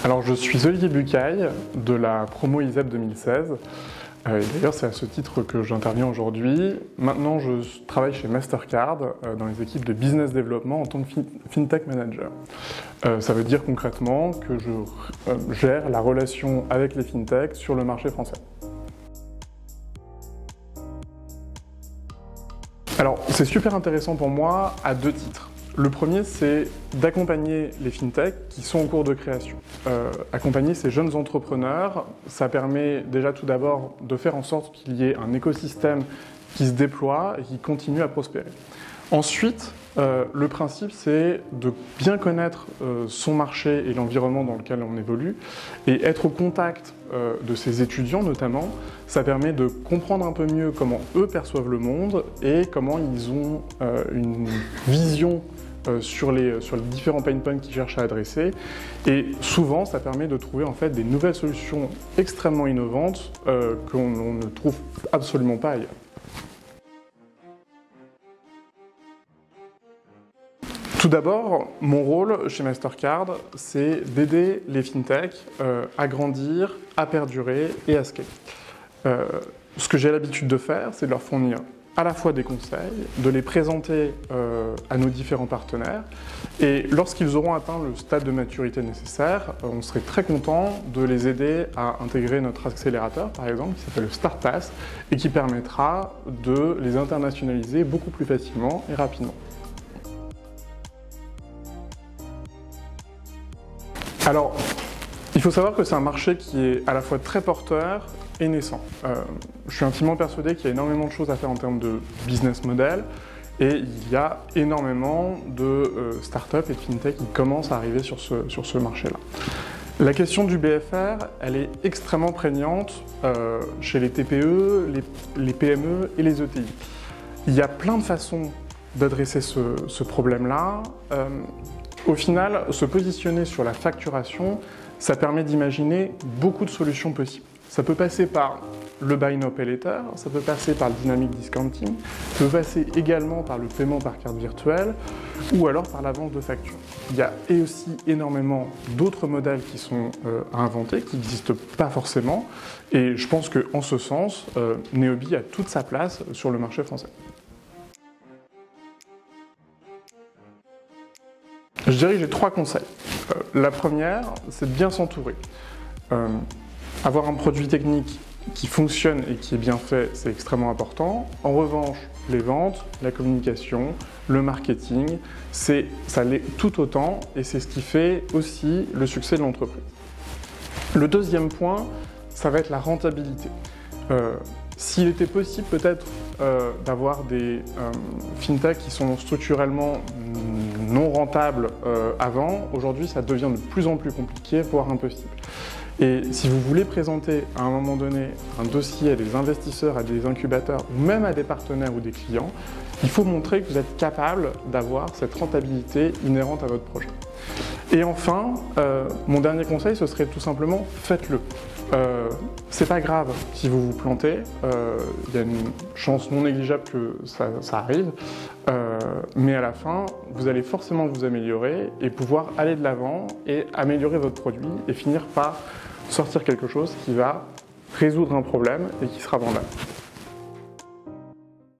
Alors je suis Olivier Bucaille de la promo ISEP 2016. D'ailleurs c'est à ce titre que j'interviens aujourd'hui. Maintenant je travaille chez Mastercard dans les équipes de business development en tant que FinTech manager. Ça veut dire concrètement que je gère la relation avec les FinTech sur le marché français. Alors c'est super intéressant pour moi à deux titres. Le premier, c'est d'accompagner les FinTech qui sont en cours de création. Accompagner ces jeunes entrepreneurs, ça permet déjà tout d'abord de faire en sorte qu'il y ait un écosystème qui se déploie et qui continue à prospérer. Ensuite, le principe, c'est de bien connaître son marché et l'environnement dans lequel on évolue et être au contact de ses étudiants notamment. Ça permet de comprendre un peu mieux comment eux perçoivent le monde et comment ils ont une vision sur les différents pain points qu'ils cherchent à adresser. Et souvent, ça permet de trouver en fait des nouvelles solutions extrêmement innovantes qu'on ne trouve absolument pas ailleurs. Tout d'abord, mon rôle chez Mastercard, c'est d'aider les FinTech à grandir, à perdurer et à scaler. Ce que j'ai l'habitude de faire, c'est de leur fournir à la fois des conseils, de les présenter à nos différents partenaires, et lorsqu'ils auront atteint le stade de maturité nécessaire, on serait très content de les aider à intégrer notre accélérateur, par exemple, qui s'appelle le StartPass, et qui permettra de les internationaliser beaucoup plus facilement et rapidement. Alors, il faut savoir que c'est un marché qui est à la fois très porteur et naissant. Je suis intimement persuadé qu'il y a énormément de choses à faire en termes de business model et il y a énormément de startups et de fintech qui commencent à arriver sur ce marché-là. La question du BFR, elle est extrêmement prégnante chez les TPE, les PME et les ETI. Il y a plein de façons d'adresser ce problème-là. Au final, se positionner sur la facturation, ça permet d'imaginer beaucoup de solutions possibles. Ça peut passer par le buy now pay later, ça peut passer par le dynamic discounting, ça peut passer également par le paiement par carte virtuelle ou alors par la vente de factures. Il y a aussi énormément d'autres modèles qui sont à inventer, qui n'existent pas forcément, et je pense qu'en ce sens, Neobi a toute sa place sur le marché français. Je dirais que j'ai trois conseils. La première, c'est de bien s'entourer. Avoir un produit technique qui fonctionne et qui est bien fait, c'est extrêmement important. En revanche, les ventes, la communication, le marketing, ça l'est tout autant et c'est ce qui fait aussi le succès de l'entreprise. Le deuxième point, ça va être la rentabilité. S'il était possible peut-être d'avoir des fintech qui sont structurellement non rentables avant, aujourd'hui ça devient de plus en plus compliqué, voire impossible. Et si vous voulez présenter à un moment donné un dossier à des investisseurs, à des incubateurs, ou même à des partenaires ou des clients, il faut montrer que vous êtes capable d'avoir cette rentabilité inhérente à votre projet. Et enfin, mon dernier conseil, ce serait tout simplement faites-le. C'est pas grave si vous vous plantez, il y a une chance non négligeable que ça arrive, mais à la fin, vous allez forcément vous améliorer et pouvoir aller de l'avant et améliorer votre produit et finir par sortir quelque chose qui va résoudre un problème et qui sera vendable.